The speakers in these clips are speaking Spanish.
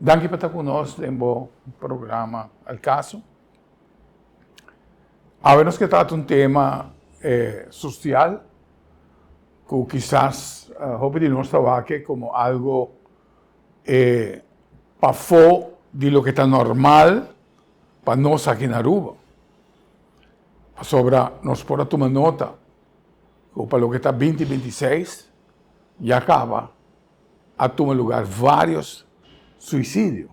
Danke para estar conosco no programa Al Caso. A menos que trata um tema social, que quizás de nós trabalhe como algo para fora de lo que está normal para nós aqui na Aruba. Sobre nós por tomar nota, que para lo que está 2026, já acaba a tomar lugar vários suicídio.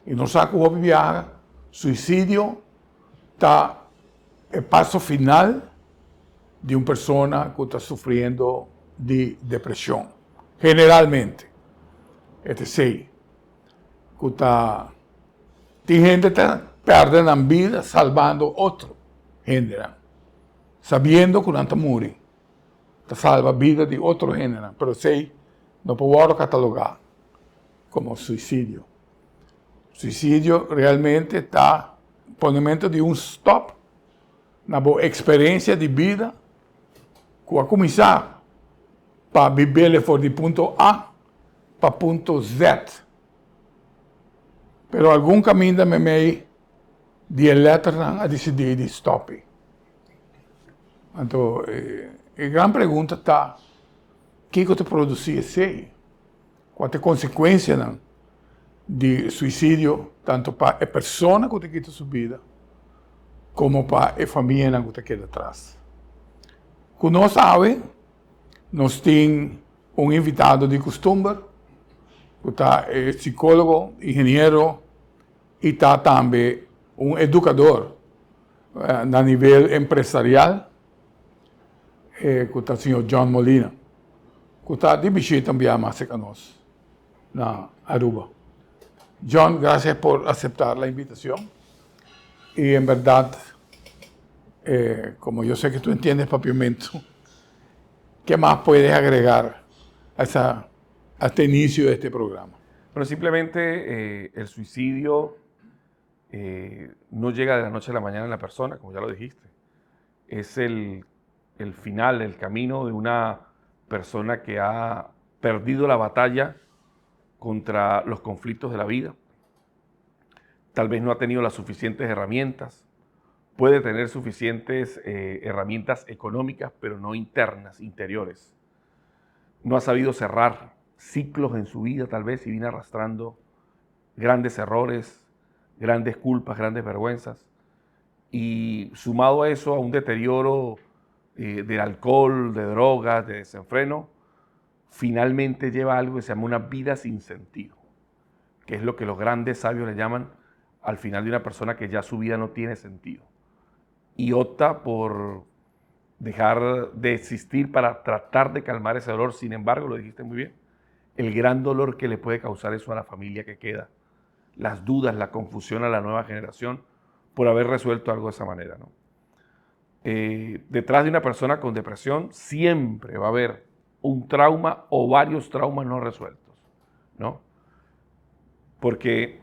E nós sabemos que viaja, suicídio está o passo final de uma pessoa que está sofrendo de depressão. Generalmente. Sei, que tem gente que está perdendo a vida salvando outro gênero. Sabendo que não está morrendo. Está salva a vida de outro gênero. Mas sei, não posso catalogar como suicídio. Suicídio realmente está por momento de um stop na boa experiência de vida que vai começar para viver de ponto A para ponto Z. Pero algum caminho da meio de letra a decidir de stop. Então, a grande pergunta está: o que te produzir esse? Qual é a consequência de suicídio, tanto para a pessoa que te quita sua vida, como para a família que te queda atrás? Como nós sabemos, nós temos um invitado de costume, que é psicólogo, engenheiro, e está também um educador a nível empresarial, que é o senhor John Molina, que está de visita também mais a nós, na Aruba. John, gracias por aceptar la invitación. Y en verdad, como yo sé que tú entiendes papiamento, ¿qué más puedes agregar a este inicio de este programa? Bueno, simplemente el suicidio no llega de la noche a la mañana en la persona, como ya lo dijiste. Es el final, el camino de una persona que ha perdido la batalla contra los conflictos de la vida. Tal vez no ha tenido las suficientes herramientas. Puede tener suficientes herramientas económicas, pero no internas, interiores. No ha sabido cerrar ciclos en su vida, tal vez, y viene arrastrando grandes errores, grandes culpas, grandes vergüenzas. Y sumado a eso, a un deterioro del alcohol, de drogas, de desenfreno, finalmente lleva a algo que se llama una vida sin sentido, que es lo que los grandes sabios le llaman al final de una persona que ya su vida no tiene sentido y opta por dejar de existir para tratar de calmar ese dolor. Sin embargo, lo dijiste muy bien, el gran dolor que le puede causar eso a la familia que queda, las dudas, la confusión a la nueva generación por haber resuelto algo de esa manera, ¿no? Detrás de una persona con depresión siempre va a haber un trauma o varios traumas no resueltos, ¿no? Porque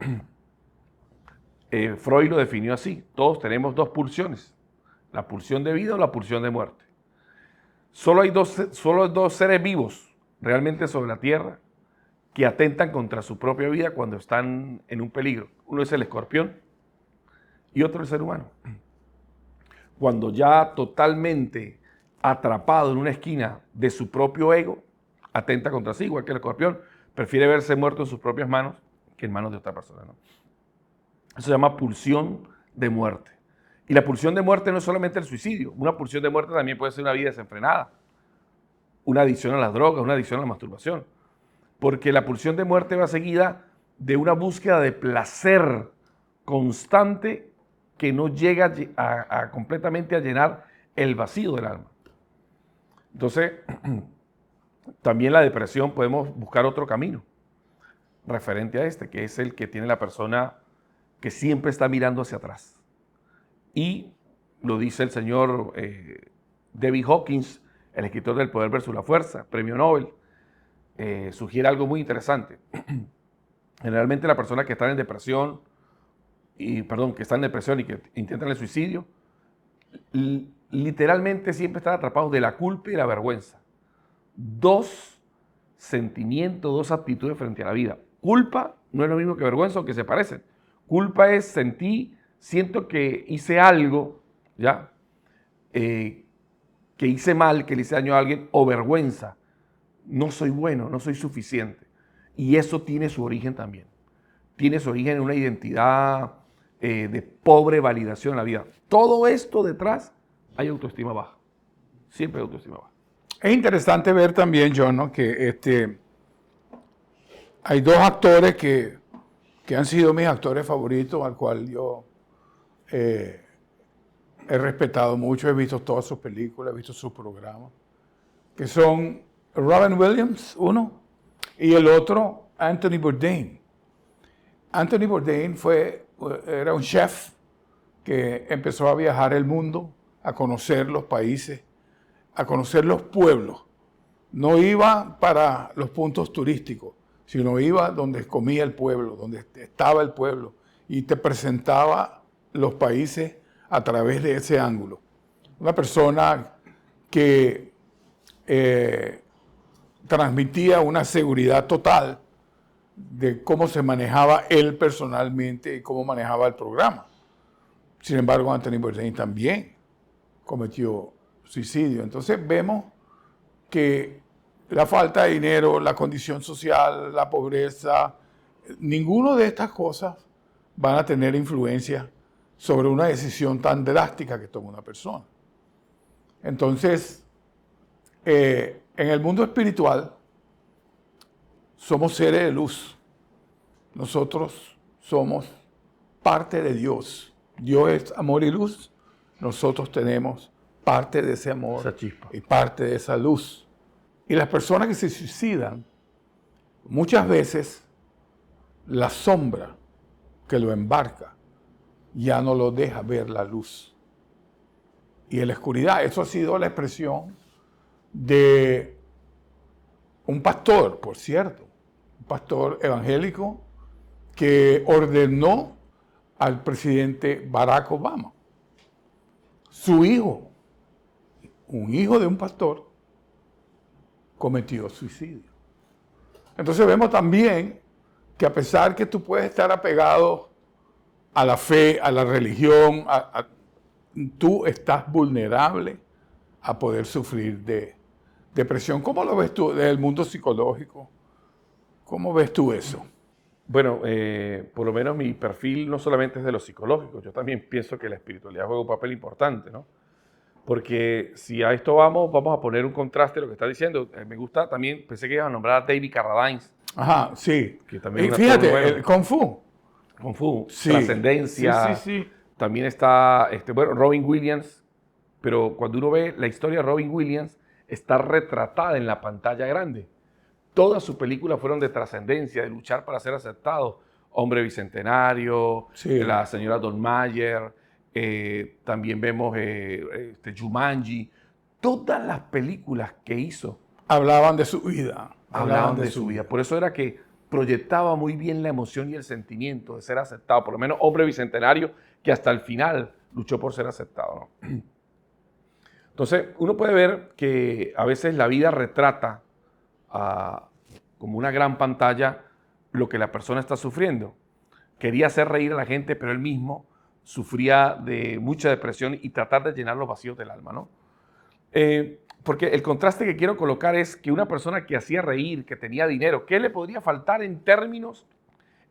Freud lo definió así: todos tenemos dos pulsiones, la pulsión de vida o la pulsión de muerte. Solo hay dos seres vivos realmente sobre la tierra que atentan contra su propia vida cuando están en un peligro. Uno es el escorpión y otro el ser humano. Cuando ya totalmente atrapado en una esquina de su propio ego, atenta contra sí, igual que el escorpión, prefiere verse muerto en sus propias manos que en manos de otra persona, ¿no? Eso se llama pulsión de muerte. Y la pulsión de muerte no es solamente el suicidio. Una pulsión de muerte también puede ser una vida desenfrenada, una adicción a las drogas, una adicción a la masturbación. Porque la pulsión de muerte va seguida de una búsqueda de placer constante que no llega completamente a llenar el vacío del alma. Entonces, también la depresión podemos buscar otro camino referente a este, que es el que tiene la persona que siempre está mirando hacia atrás. Y lo dice el señor David Hawkins, el escritor del Poder versus la Fuerza, premio Nobel, sugiere algo muy interesante. Generalmente la persona que está en depresión, que está en depresión y que intentan el suicidio, literalmente siempre están atrapados de la culpa y la vergüenza. Dos sentimientos, dos actitudes frente a la vida: culpa no es lo mismo que vergüenza, aunque se parecen. Culpa es siento que hice algo, ¿ya? Que hice mal, que le hice daño a alguien, o vergüenza. No soy bueno, no soy suficiente. Y eso tiene su origen también. Tiene su origen en una identidad de pobre validación en la vida. Todo esto detrás hay autoestima baja. Siempre hay autoestima baja. Es interesante ver también, John, ¿no? Que hay dos actores que han sido mis actores favoritos, al cual yo he respetado mucho, he visto todas sus películas, he visto sus programas, que son Robin Williams, uno, y el otro, Anthony Bourdain. Anthony Bourdain era un chef que empezó a viajar el mundo, a conocer los países, a conocer los pueblos. No iba para los puntos turísticos, sino iba donde comía el pueblo, donde estaba el pueblo, y te presentaba los países a través de ese ángulo. Una persona que transmitía una seguridad total de cómo se manejaba él personalmente y cómo manejaba el programa. Sin embargo, Anthony Bourdain también cometió suicidio. Entonces vemos que la falta de dinero, la condición social, la pobreza, ninguna de estas cosas van a tener influencia sobre una decisión tan drástica que toma una persona. Entonces, en el mundo espiritual, somos seres de luz. Nosotros somos parte de Dios. Dios es amor y luz. Nosotros tenemos parte de ese amor Esa chispa. y parte de esa luz. Y las personas que se suicidan, muchas veces la sombra que lo embarca ya no lo deja ver la luz. Y en la oscuridad, eso ha sido la expresión de un pastor, por cierto, un pastor evangélico que ordenó al presidente Barack Obama. Su hijo, un hijo de un pastor, cometió suicidio. Entonces vemos también que a pesar que tú puedes estar apegado a la fe, a la religión, tú estás vulnerable a poder sufrir de depresión. ¿Cómo lo ves tú desde el mundo psicológico? ¿Cómo ves tú eso? Bueno, por lo menos mi perfil no solamente es de lo psicológico, yo también pienso que la espiritualidad juega un papel importante, ¿no? Porque si a esto vamos a poner un contraste a lo que está diciendo. Me gusta también, pensé que iba a nombrar a David Carradine. Ajá, sí. Que también Y es un fíjate, actor bueno. el Kung Fu. Kung Fu, Sí. Trascendencia. Sí. También está, bueno, Robin Williams. Pero cuando uno ve la historia de Robin Williams, está retratada en la pantalla grande. Todas sus películas fueron de trascendencia, de luchar para ser aceptado. Hombre Bicentenario, Sí. la señora Don Mayer, también vemos Jumanji. Todas las películas que hizo Hablaban de su vida. hablaban de su vida. Por eso era que proyectaba muy bien la emoción y el sentimiento de ser aceptado. Por lo menos Hombre Bicentenario, que hasta el final luchó por ser aceptado, ¿no? Entonces, uno puede ver que a veces la vida retrata como una gran pantalla lo que la persona está sufriendo. Quería hacer reír a la gente, pero él mismo sufría de mucha depresión y tratar de llenar los vacíos del alma, ¿no? Porque el contraste que quiero colocar es que una persona que hacía reír, que tenía dinero, ¿qué le podría faltar en términos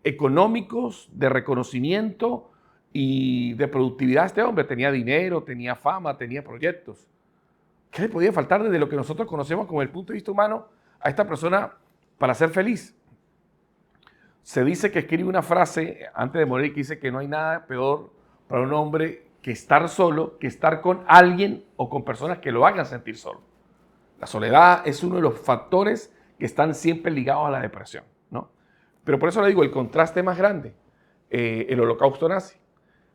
económicos, de reconocimiento y de productividad a este hombre? Tenía dinero, tenía fama, tenía proyectos. ¿Qué le podía faltar desde lo que nosotros conocemos como el punto de vista humano a esta persona para ser feliz? Se dice que escribe una frase antes de morir que dice que no hay nada peor para un hombre que estar solo, que estar con alguien o con personas que lo hagan sentir solo. La soledad es uno de los factores que están siempre ligados a la depresión, ¿no? Pero por eso le digo, el contraste más grande, el holocausto nazi.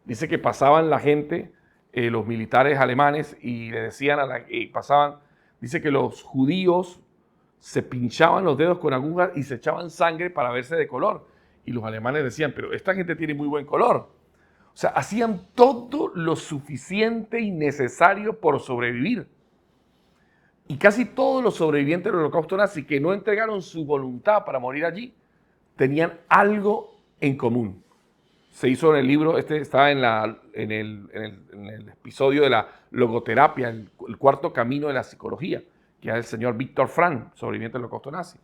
Dice que pasaban la gente, los militares alemanes, y le decían dice que los judíos se pinchaban los dedos con agujas y se echaban sangre para verse de color. Y los alemanes decían, pero esta gente tiene muy buen color. O sea, hacían todo lo suficiente y necesario por sobrevivir. Y casi todos los sobrevivientes del holocausto nazi que no entregaron su voluntad para morir allí, tenían algo en común. Se hizo en el libro, está en el episodio de la logoterapia, el cuarto camino de la psicología, que es el señor Víctor Frank, sobreviviente del holocausto nazi.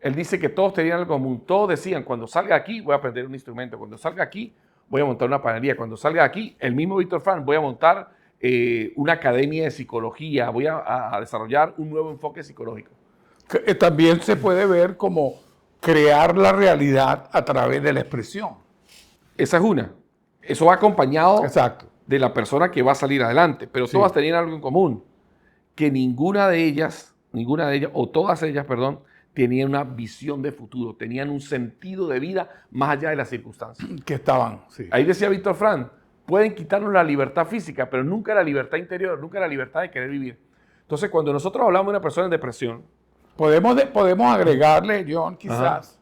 Él dice que todos tenían algo común, todos decían, cuando salga aquí voy a aprender un instrumento, cuando salga aquí voy a montar una panadería, cuando salga aquí, el mismo Víctor Frank, voy a montar una academia de psicología, voy a desarrollar un nuevo enfoque psicológico. También se puede ver como crear la realidad a través de la expresión. Esa es una. Eso va acompañado Exacto. de la persona que va a salir adelante, pero Sí. todas tenían algo en común, que ninguna de ellas, o todas ellas, perdón, tenían una visión de futuro, tenían un sentido de vida más allá de las circunstancias. Que estaban, sí. Ahí decía Víctor Frank, pueden quitarnos la libertad física, pero nunca la libertad interior, nunca la libertad de querer vivir. Entonces, cuando nosotros hablamos de una persona en depresión, Podemos agregarle, John, quizás,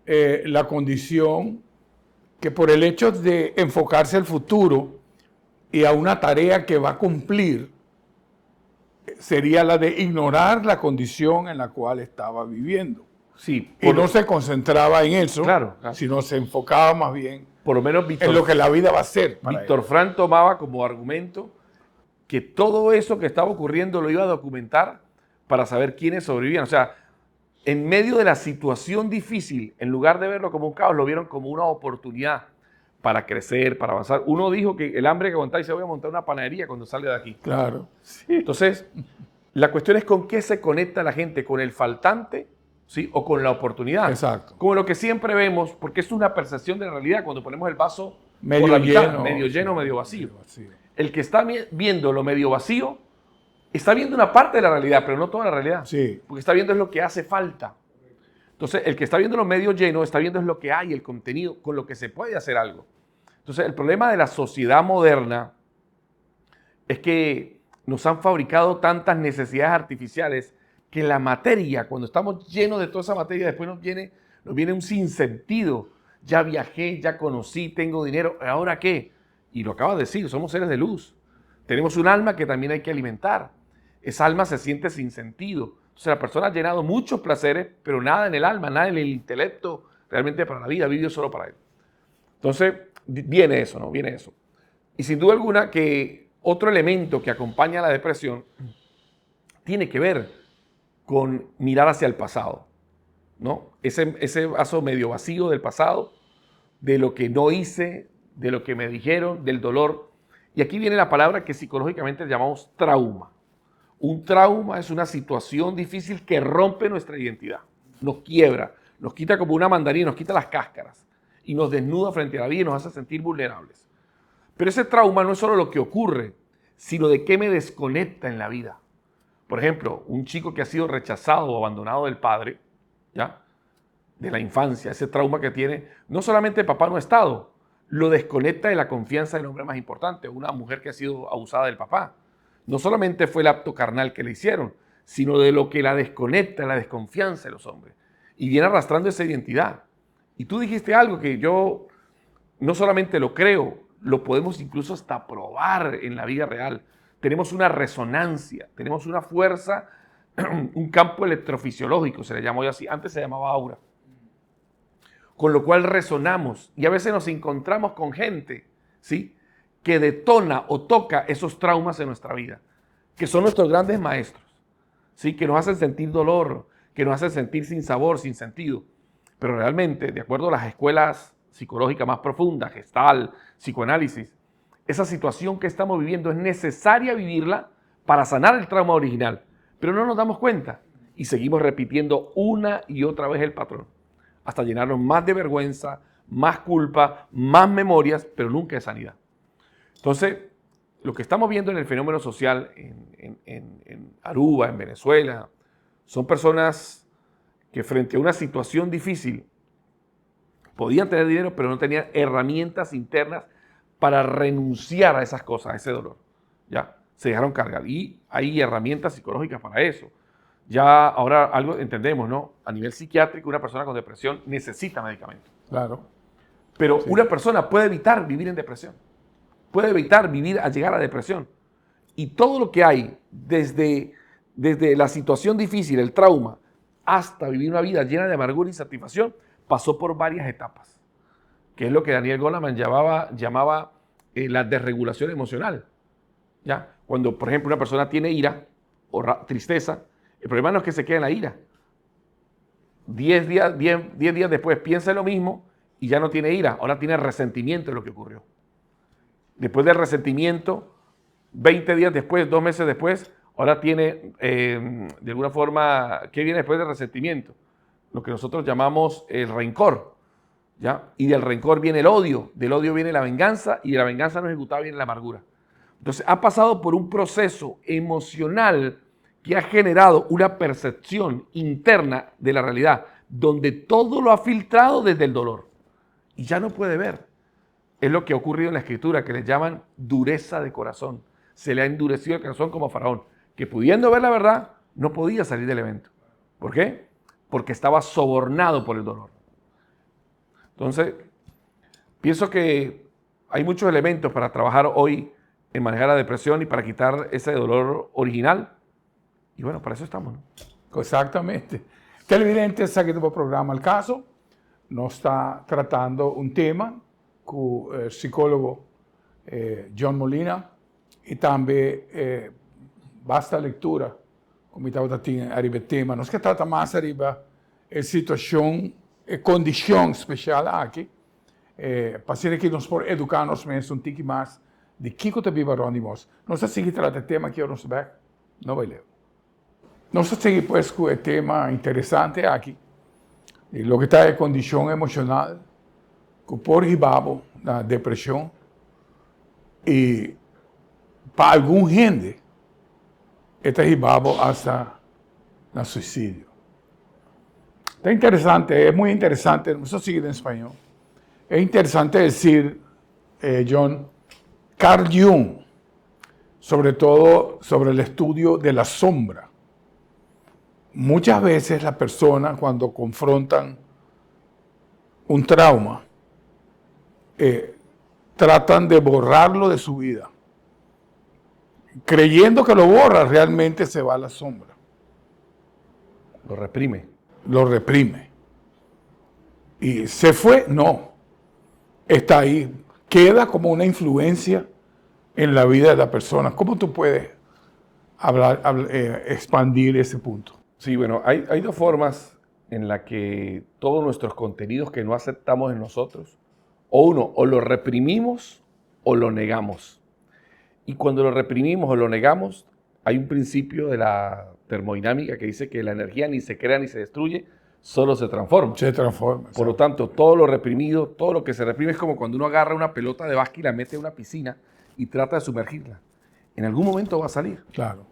la condición que por el hecho de enfocarse al futuro y a una tarea que va a cumplir, sería la de ignorar la condición en la cual estaba viviendo. sí, Y no se concentraba en eso, Claro. sino se enfocaba más bien por lo menos en lo que la vida va a ser. para Víctor él. Frank tomaba como argumento que todo eso que estaba ocurriendo lo iba a documentar para saber quiénes sobrevivían. O sea, en medio de la situación difícil, en lugar de verlo como un caos, lo vieron como una oportunidad para crecer, para avanzar. Uno dijo que el hambre que aguantaba y se voy a montar una panadería cuando salga de aquí. Claro. Entonces, la cuestión es con qué se conecta la gente, con el faltante, ¿sí? O con la oportunidad. Exacto. Como lo que siempre vemos, porque es una percepción de realidad cuando ponemos el vaso Medio por la mitad, lleno. medio lleno, medio vacío. Vacío. El que está viendo lo medio vacío, está viendo una parte de la realidad, pero no toda la realidad. Sí. Porque está viendo es lo que hace falta. Entonces, el que está viendo lo medio lleno, está viendo es lo que hay, el contenido, con lo que se puede hacer algo. Entonces, el problema de la sociedad moderna es que nos han fabricado tantas necesidades artificiales que la materia, cuando estamos llenos de toda esa materia, después nos viene un sinsentido. Ya viajé, ya conocí, tengo dinero, ¿ahora qué? Y lo acabas de decir, somos seres de luz. Tenemos un alma que también hay que alimentar. Esa alma se siente sin sentido. Entonces la persona ha llenado muchos placeres, pero nada en el alma, nada en el intelecto realmente para la vida, vivió solo para él. Entonces viene eso, ¿no? Viene eso. Y sin duda alguna que otro elemento que acompaña a la depresión tiene que ver con mirar hacia el pasado, ¿no? Ese vaso medio vacío del pasado, de lo que no hice, de lo que me dijeron, del dolor. Y aquí viene la palabra que psicológicamente llamamos trauma. Un trauma es una situación difícil que rompe nuestra identidad, nos quiebra, nos quita como una mandarina, nos quita las cáscaras y nos desnuda frente a la vida y nos hace sentir vulnerables. Pero ese trauma no es solo lo que ocurre, sino de qué me desconecta en la vida. Por ejemplo, un chico que ha sido rechazado o abandonado del padre, ¿ya? De la infancia, ese trauma que tiene, no solamente el papá no ha estado, lo desconecta de la confianza del hombre más importante, una mujer que ha sido abusada del papá. No solamente fue el acto carnal que le hicieron, sino de lo que la desconecta, la desconfianza de los hombres. Y viene arrastrando esa identidad. Y tú dijiste algo que yo no solamente lo creo, lo podemos incluso hasta probar en la vida real. Tenemos una resonancia, tenemos una fuerza, un campo electrofisiológico, se le llamó así, antes se llamaba aura. Con lo cual resonamos y a veces nos encontramos con gente, ¿sí?, que detona o toca esos traumas en nuestra vida, que son nuestros grandes maestros, ¿sí?, que nos hacen sentir dolor, que nos hacen sentir sin sabor, sin sentido. Pero realmente, de acuerdo a las escuelas psicológicas más profundas, Gestalt, psicoanálisis, esa situación que estamos viviendo es necesaria vivirla para sanar el trauma original, pero no nos damos cuenta y seguimos repitiendo una y otra vez el patrón, hasta llenarnos más de vergüenza, más culpa, más memorias, pero nunca de sanidad. Entonces, lo que estamos viendo en el fenómeno social en Aruba, en Venezuela, son personas que frente a una situación difícil podían tener dinero, pero no tenían herramientas internas para renunciar a esas cosas, a ese dolor. Ya, se dejaron cargar. Y hay herramientas psicológicas para eso. Ya ahora algo entendemos, ¿no? A nivel psiquiátrico, una persona con depresión necesita medicamentos. Claro. Pero Sí. una persona puede evitar vivir en depresión. Puede evitar vivir a llegar a depresión. Y todo lo que hay, desde la situación difícil, el trauma, hasta vivir una vida llena de amargura y insatisfacción, pasó por varias etapas, que es lo que Daniel Goleman llamaba la desregulación emocional. ¿Ya? Cuando, por ejemplo, una persona tiene ira o tristeza, el problema no es que se quede en la ira. 10 días después piensa lo mismo y ya no tiene ira, ahora tiene resentimiento de lo que ocurrió. Después del resentimiento, 20 días después, 2 meses después, ahora tiene, de alguna forma, ¿qué viene después del resentimiento? Lo que nosotros llamamos el rencor, ¿ya? Y del rencor viene el odio, del odio viene la venganza y de la venganza no ejecutada viene la amargura. Entonces, ha pasado por un proceso emocional que ha generado una percepción interna de la realidad, donde todo lo ha filtrado desde el dolor y ya no puede ver. Es lo que ha ocurrido en la Escritura, que le llaman dureza de corazón. Se le ha endurecido el corazón como a Faraón, que pudiendo ver la verdad, no podía salir del evento. ¿Por qué? Porque estaba sobornado por el dolor. Entonces, pienso que hay muchos elementos para trabajar hoy en manejar la depresión y para quitar ese dolor original. Y bueno, para eso estamos, ¿no? Exactamente. Televidentes, seguindo o programa El Caso, nós está tratando um tema com o psicólogo John Molina e também basta leitura, como estava tinha arriba tema, nós que trata mais arriba a situação e condição especial aqui, para ser que nós por educar-nos mesmo um tique mais de que está vivo anónimos. Nós a seguir trata tema que eu não sei, não vai ler. Nós a seguir pues com o tema interessante aqui, o que está em condição emocional, que por ribabo da depressão e para algum gente está ribabo hasta no suicídio. Está interessante, é muito interessante, não só seguir em espanhol. É interessante dizer, John, Carl Jung, sobre todo sobre el estudio de la sombra. Muchas veces las personas cuando confrontan un trauma, tratan de borrarlo de su vida. Creyendo que lo borra, realmente se va a la sombra. Lo reprime. Lo reprime. Y se fue, no. Está ahí. Queda como una influencia en la vida de la persona. ¿Cómo tú puedes expandir ese punto? Sí, bueno, hay dos formas en las que todos nuestros contenidos que no aceptamos en nosotros, o lo reprimimos o lo negamos. Y cuando lo reprimimos o lo negamos, hay un principio de la termodinámica que dice que la energía ni se crea ni se destruye, solo se transforma. Se transforma. Por lo tanto, todo lo reprimido, todo lo que se reprime es como cuando uno agarra una pelota de básquet y la mete en una piscina y trata de sumergirla. En algún momento va a salir. Claro.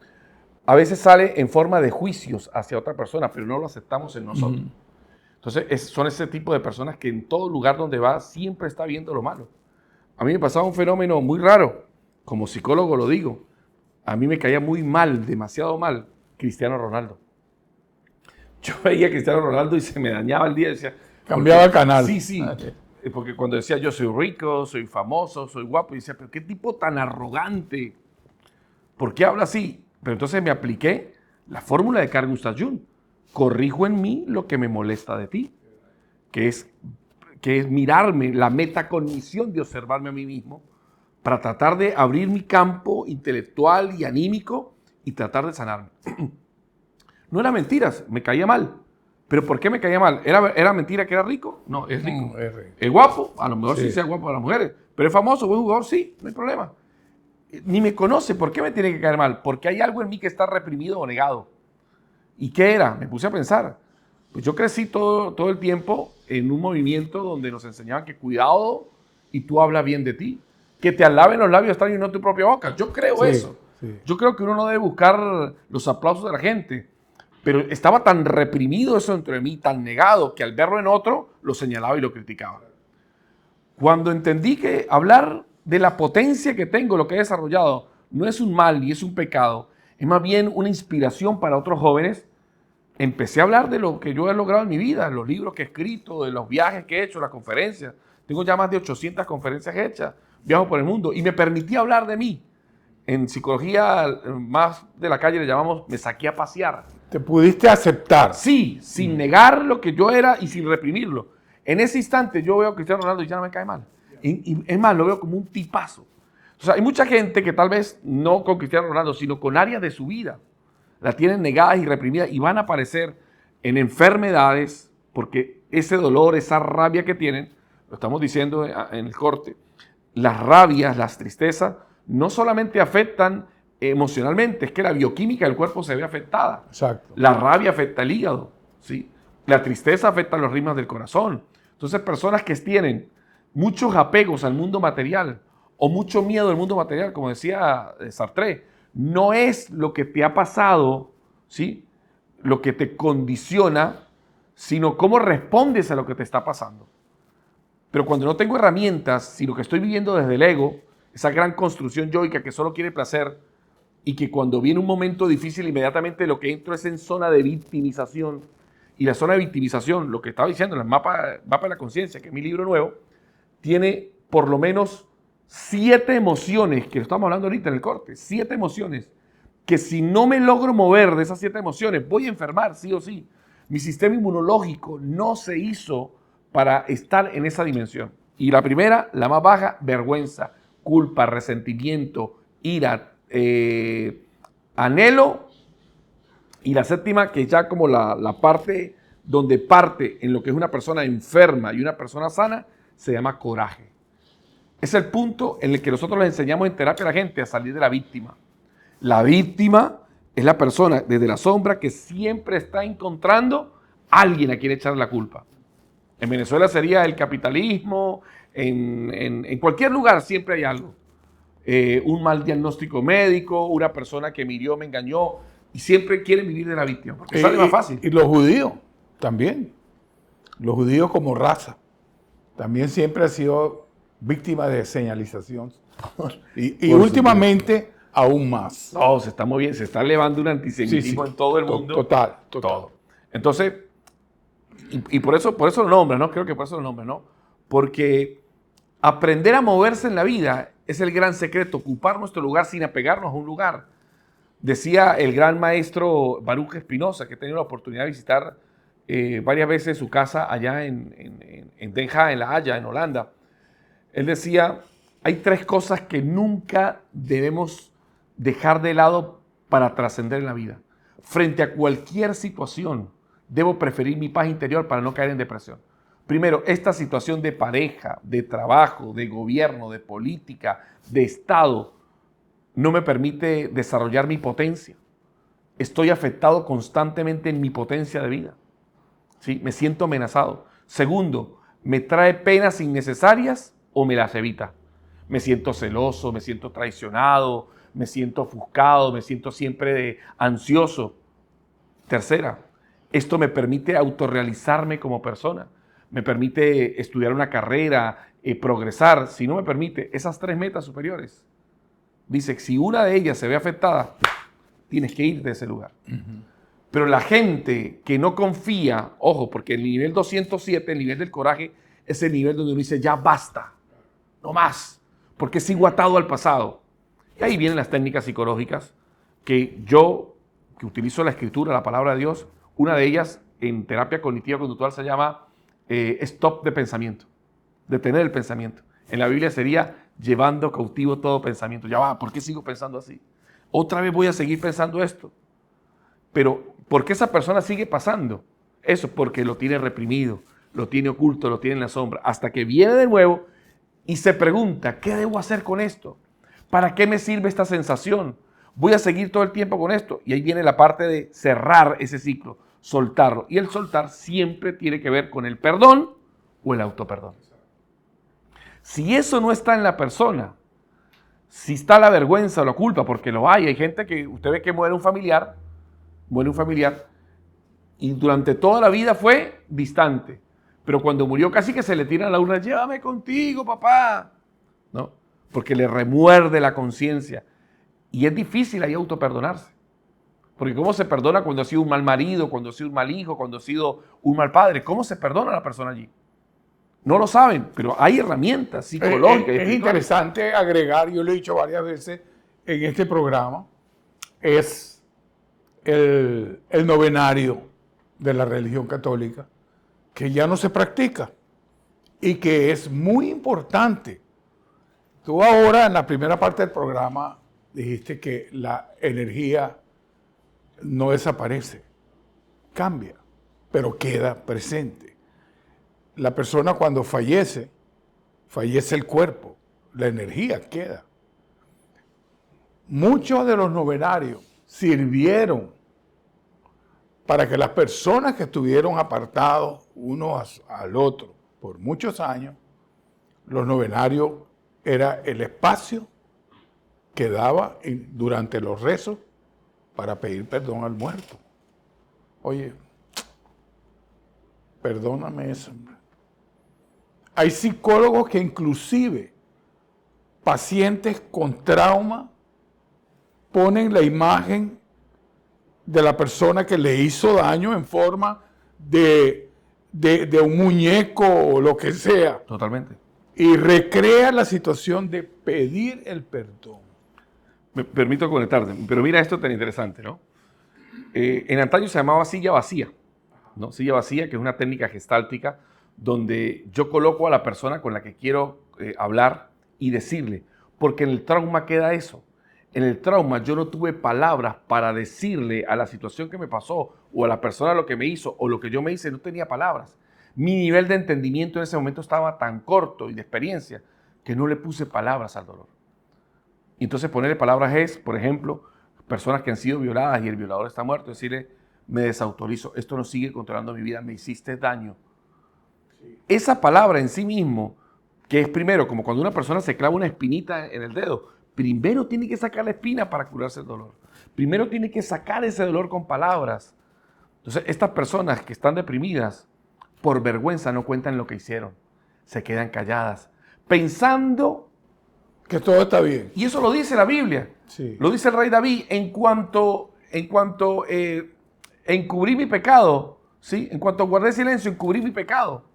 A veces sale en forma de juicios hacia otra persona, pero no lo aceptamos en nosotros. Entonces, son ese tipo de personas que en todo lugar donde va siempre está viendo lo malo. A mí me pasaba un fenómeno muy raro, como psicólogo lo digo. A mí me caía muy mal, demasiado mal, Cristiano Ronaldo. Yo veía a Cristiano Ronaldo y se me dañaba el día. Decía, cambiaba el canal. Sí. Porque cuando decía yo soy rico, soy famoso, soy guapo, y decía, pero qué tipo tan arrogante. ¿Por qué habla así? Pero entonces me apliqué la fórmula de Carl Gustav Jung. Corrijo en mí lo que me molesta de ti, que es mirarme, la metacognición de observarme a mí mismo, para tratar de abrir mi campo intelectual y anímico y tratar de sanarme. No era mentiras, me caía mal. ¿Pero por qué me caía mal? ¿Era mentira que era rico? No, es rico. ¿Es guapo? A lo mejor sí sea guapo para las mujeres. ¿Pero es famoso, buen jugador? Sí, no hay problema. Ni me conoce, ¿por qué me tiene que caer mal? Porque hay algo en mí que está reprimido o negado. ¿Y qué era? Me puse a pensar. Pues yo crecí todo el tiempo en un movimiento donde nos enseñaban que cuidado y tú hablas bien de ti. Que te alaben los labios extraños y no tu propia boca. Yo creo eso. Sí. Yo creo que uno no debe buscar los aplausos de la gente. Pero estaba tan reprimido eso dentro de mí, tan negado, que al verlo en otro, lo señalaba y lo criticaba. Cuando entendí que hablar de la potencia que tengo, lo que he desarrollado, no es un mal ni es un pecado, es más bien una inspiración para otros jóvenes, empecé a hablar de lo que yo he logrado en mi vida, los libros que he escrito, de los viajes que he hecho, las conferencias. Tengo ya más de 800 conferencias hechas, viajo por el mundo y me permití hablar de mí. En psicología más de la calle le llamamos me saqué a pasear. ¿Te pudiste aceptar? Sí, sin negar lo que yo era y sin reprimirlo. En ese instante yo veo a Cristiano Ronaldo y ya no me cae mal. Y es más, lo veo como un tipazo. O sea, hay mucha gente que tal vez no con Cristiano Ronaldo, sino con áreas de su vida, la tienen negadas y reprimidas y van a aparecer en enfermedades porque ese dolor, esa rabia que tienen, lo estamos diciendo en el corte, las rabias, las tristezas, no solamente afectan emocionalmente, es que la bioquímica del cuerpo se ve afectada. Exacto. La rabia afecta el hígado, ¿sí? La tristeza afecta los ritmos del corazón. Entonces, personas que tienen muchos apegos al mundo material o mucho miedo al mundo material, como decía Sartre, no es lo que te ha pasado, ¿sí?, lo que te condiciona, sino cómo respondes a lo que te está pasando. Pero cuando no tengo herramientas, sino que estoy viviendo desde el ego, esa gran construcción yoica que solo quiere placer y que cuando viene un momento difícil, inmediatamente lo que entro es en zona de victimización. Y la zona de victimización, lo que estaba diciendo en el mapa de la conciencia, que es mi libro nuevo, tiene por lo menos 7 emociones, que lo estamos hablando ahorita en el corte, 7 emociones, que si no me logro mover de esas 7 emociones, voy a enfermar sí o sí. Mi sistema inmunológico no se hizo para estar en esa dimensión. Y la primera, la más baja, vergüenza, culpa, resentimiento, ira, anhelo. Y la séptima, que ya como la parte donde parte en lo que es una persona enferma y una persona sana, se llama coraje. Es el punto en el que nosotros les enseñamos en terapia a la gente a salir de la víctima. La víctima es la persona desde la sombra que siempre está encontrando a alguien a quien echar la culpa. En Venezuela sería el capitalismo, en cualquier lugar siempre hay algo. Un mal diagnóstico médico, una persona que me hirió, me engañó, y siempre quieren vivir de la víctima, porque sale más fácil. Y los judíos también. Los judíos como raza también siempre han sido víctimas de señalización. Y últimamente aún más. No, se está moviendo, se está elevando un antisemitismo en todo el mundo. Total. Todo. Entonces, y por eso lo nombra, ¿no? Creo que por eso lo nombra, ¿no? Porque aprender a moverse en la vida es el gran secreto, ocupar nuestro lugar sin apegarnos a un lugar. Decía el gran maestro Baruch Espinosa, que he tenido la oportunidad de visitar varias veces su casa allá en Den Haag, en La Haya, en Holanda. Él decía, hay 3 cosas que nunca debemos dejar de lado para trascender en la vida. Frente a cualquier situación, debo preferir mi paz interior para no caer en depresión. Primero, esta situación de pareja, de trabajo, de gobierno, de política, de Estado, no me permite desarrollar mi potencia. Estoy afectado constantemente en mi potencia de vida. ¿Sí? Me siento amenazado. Segundo, me trae penas innecesarias o me las evita. Me siento celoso, me siento traicionado, me siento ofuscado, me siento siempre ansioso. Tercera, esto me permite autorrealizarme como persona. Me permite estudiar una carrera, progresar. Si no me permite esas 3 metas superiores, dice que si una de ellas se ve afectada, tienes que ir de ese lugar. Pero la gente que no confía, ojo, porque el nivel 207, el nivel del coraje, es el nivel donde uno dice, ya basta, no más, porque sigo atado al pasado. Y ahí vienen las técnicas psicológicas que yo, que utilizo la escritura, la palabra de Dios, una de ellas en terapia cognitiva conductual se llama stop de pensamiento, detener el pensamiento. En la Biblia sería llevando cautivo todo pensamiento. Ya va, ¿por qué sigo pensando así? Otra vez voy a seguir pensando esto. Pero, ¿por qué esa persona sigue pasando? Eso porque lo tiene reprimido, lo tiene oculto, lo tiene en la sombra, hasta que viene de nuevo y se pregunta, ¿qué debo hacer con esto? ¿Para qué me sirve esta sensación? ¿Voy a seguir todo el tiempo con esto? Y ahí viene la parte de cerrar ese ciclo, soltarlo. Y el soltar siempre tiene que ver con el perdón o el autoperdón. Si eso no está en la persona, si está la vergüenza o la culpa, porque lo hay gente que usted ve que muere un familiar, y durante toda la vida fue distante, pero cuando murió casi que se le tira a la urna, llévame contigo, papá, ¿no? Porque le remuerde la conciencia. Y es difícil ahí autoperdonarse. Porque ¿cómo se perdona cuando ha sido un mal marido, cuando ha sido un mal hijo, cuando ha sido un mal padre? ¿Cómo se perdona a la persona allí? No lo saben, pero hay herramientas psicológicas. Es interesante agregar, yo lo he dicho varias veces en este programa, es el novenario de la religión católica, que ya no se practica. y que es muy importante. Tú ahora en la primera parte del programa dijiste que la energía no desaparece, cambia, pero queda presente. La persona cuando fallece, fallece el cuerpo, la energía queda. Muchos de los novenarios sirvieron para que las personas que estuvieron apartados uno al otro por muchos años, los novenarios era el espacio que daba durante los rezos para pedir perdón al muerto. Oye, perdóname eso. Hay psicólogos que inclusive pacientes con trauma ponen la imagen de la persona que le hizo daño en forma de un muñeco o lo que sea. Totalmente. Y recrea la situación de pedir el perdón. Me permito conectarte, pero mira esto tan interesante, ¿no? En antaño se llamaba silla vacía, ¿no? Silla vacía, que es una técnica gestáltica donde yo coloco a la persona con la que quiero hablar y decirle, porque en el trauma queda eso. En el trauma yo no tuve palabras para decirle a la situación que me pasó o a la persona lo que me hizo o lo que yo me hice, no tenía palabras. Mi nivel de entendimiento en ese momento estaba tan corto y de experiencia que no le puse palabras al dolor. Y entonces ponerle palabras es, por ejemplo, personas que han sido violadas y el violador está muerto, decirle, me desautorizo, esto no sigue controlando mi vida, me hiciste daño. Sí. Esa palabra en sí mismo, que es primero, como cuando una persona se clava una espinita en el dedo, primero tiene que sacar la espina para curarse el dolor. Primero tiene que sacar ese dolor con palabras. Entonces, estas personas que están deprimidas, por vergüenza no cuentan lo que hicieron. Se quedan calladas, pensando que todo está bien. Y eso lo dice la Biblia. Sí. Lo dice el rey David en cuanto encubrí mi pecado, ¿sí? En cuanto guardé silencio, encubrí mi pecado.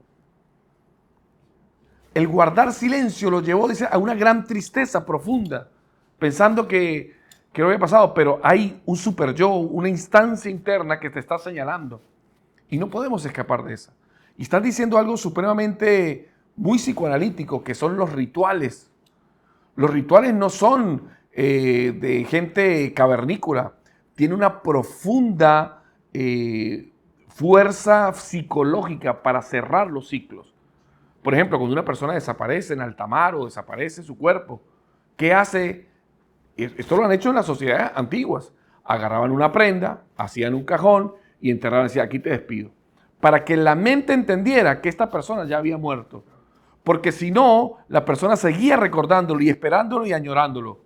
El guardar silencio lo llevó, dice, a una gran tristeza profunda, pensando que no había pasado, pero hay un super yo, una instancia interna que te está señalando. Y no podemos escapar de esa. Y están diciendo algo supremamente muy psicoanalítico, que son los rituales. Los rituales no son de gente cavernícola, tiene una profunda fuerza psicológica para cerrar los ciclos. Por ejemplo, cuando una persona desaparece en alta mar o desaparece su cuerpo, ¿qué hace? Esto lo han hecho en las sociedades antiguas. Agarraban una prenda, hacían un cajón y enterraban y decían, aquí te despido. Para que la mente entendiera que esta persona ya había muerto. Porque si no, la persona seguía recordándolo y esperándolo y añorándolo.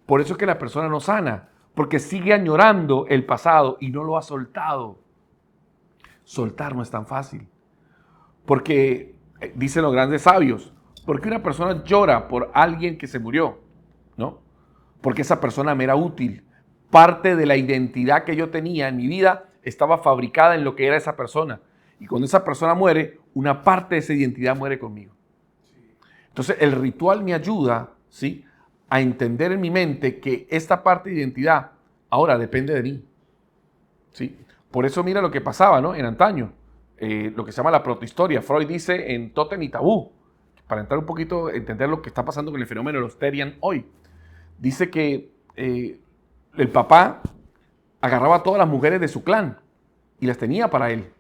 Por eso es que la persona no sana, porque sigue añorando el pasado y no lo ha soltado. Soltar no es tan fácil. Porque, dicen los grandes sabios, porque una persona llora por alguien que se murió, ¿no? Porque esa persona me era útil. Parte de la identidad que yo tenía en mi vida estaba fabricada en lo que era esa persona. Y cuando esa persona muere, una parte de esa identidad muere conmigo. Entonces, el ritual me ayuda, ¿sí?, a entender en mi mente que esta parte de identidad ahora depende de mí. ¿Sí? Por eso mira lo que pasaba, ¿no?, en antaño. Lo que se llama la protohistoria. Freud dice en Tótem y Tabú, para entrar un poquito a entender lo que está pasando con el fenómeno de los Therian hoy. Dice que el papá agarraba a todas las mujeres de su clan y las tenía para él.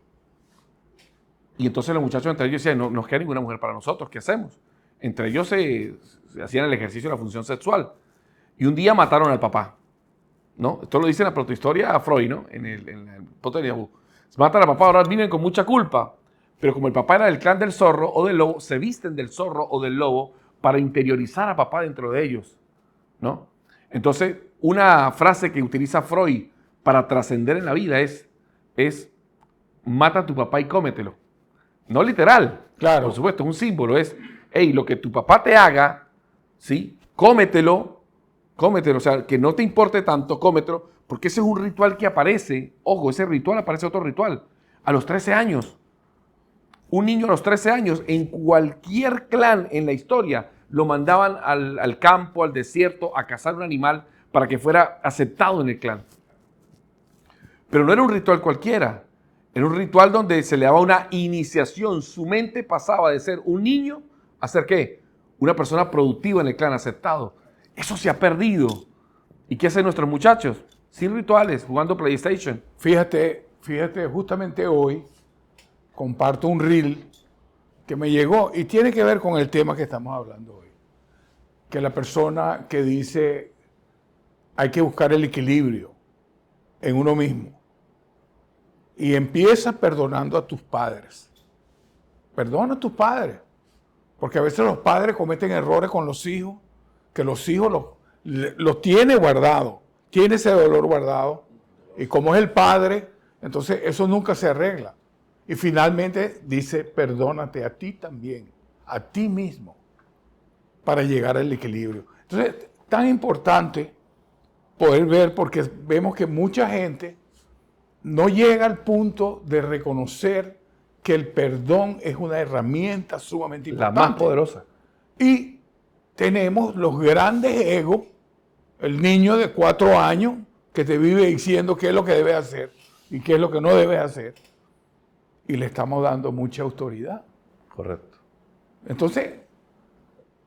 Y entonces los muchachos entre ellos decían, no nos queda ninguna mujer para nosotros, ¿qué hacemos? Entre ellos se hacían el ejercicio de la función sexual. Y un día mataron al papá, ¿no? Esto lo dice en la protohistoria a Freud, ¿no? En el Tótem y Tabú. Matan al papá, ahora viven con mucha culpa. Pero como el papá era del clan del zorro o del lobo, se visten del zorro o del lobo para interiorizar a papá dentro de ellos, ¿no? Entonces, una frase que utiliza Freud para trascender en la vida es mata a tu papá y cómetelo. No literal, claro. Por supuesto, es un símbolo, es, hey, lo que tu papá te haga, ¿sí?, cómetelo, o sea, que no te importe tanto, cómetelo, porque ese es un ritual que aparece, ojo, ese ritual aparece otro ritual, a los 13 años. Un niño a los 13 años, en cualquier clan en la historia, lo mandaban al campo, al desierto, a cazar un animal para que fuera aceptado en el clan. Pero no era un ritual cualquiera, Era un ritual donde se le daba una iniciación. Su mente pasaba de ser un niño a ser ¿qué? Una persona productiva en el clan, aceptado. Eso se ha perdido. ¿Y qué hacen nuestros muchachos? Sin rituales, jugando PlayStation. Fíjate, justamente hoy comparto un reel que me llegó y tiene que ver con el tema que estamos hablando hoy. Que la persona que dice hay que buscar el equilibrio en uno mismo. Y empieza perdonando a tus padres. Perdona a tus padres. Porque a veces los padres cometen errores con los hijos, que los hijos los tiene guardados, tiene ese dolor guardado. Y como es el padre, entonces eso nunca se arregla. Y finalmente dice, perdónate a ti también, a ti mismo, para llegar al equilibrio. Entonces, tan importante poder ver, porque vemos que mucha gente no llega al punto de reconocer que el perdón es una herramienta sumamente importante. La más poderosa. Y tenemos los grandes egos, el niño de 4 años que te vive diciendo qué es lo que debes hacer y qué es lo que no debes hacer. Y le estamos dando mucha autoridad. Correcto. Entonces,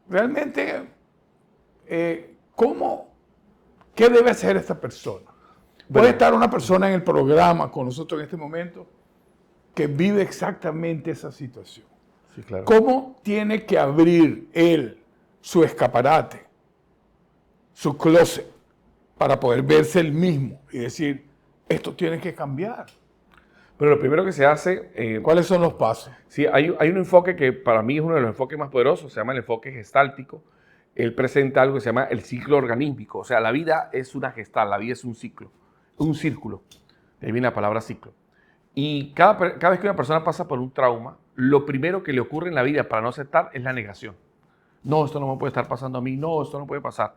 realmente, ¿qué debe hacer esta persona? Puede estar una persona en el programa con nosotros en este momento que vive exactamente esa situación. Sí, claro. ¿Cómo tiene que abrir él su escaparate, su closet, para poder verse él mismo y decir, esto tiene que cambiar? Pero lo primero que se hace... ¿Cuáles son los pasos? Sí, hay un enfoque que para mí es uno de los enfoques más poderosos, se llama el enfoque gestáltico. Él presenta algo que se llama el ciclo organímico. O sea, la vida es una gestal, la vida es un ciclo, un círculo. De ahí viene la palabra ciclo. Y cada vez que una persona pasa por un trauma, lo primero que le ocurre en la vida para no aceptar es la negación. No, esto no me puede estar pasando a mí, no, esto no puede pasar.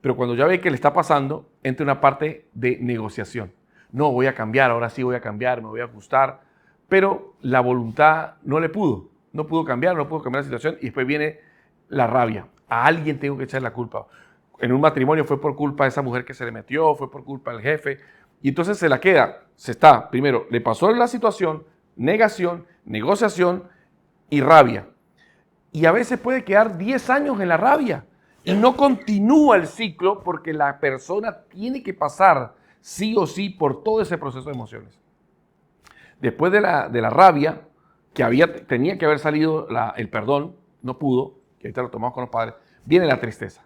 Pero cuando ya ve que le está pasando, entra una parte de negociación. No, voy a cambiar, ahora sí voy a cambiar, me voy a ajustar. Pero la voluntad no pudo cambiar la situación y después viene la rabia. A alguien tengo que echar la culpa. En un matrimonio fue por culpa de esa mujer que se le metió, fue por culpa del jefe. Y entonces se la queda, primero, le pasó la situación, negación, negociación y rabia. Y a veces puede quedar 10 años en la rabia y no continúa el ciclo porque la persona tiene que pasar sí o sí por todo ese proceso de emociones. Después de la rabia, tenía que haber salido el perdón, no pudo, que ahorita lo tomamos con los padres, viene la tristeza.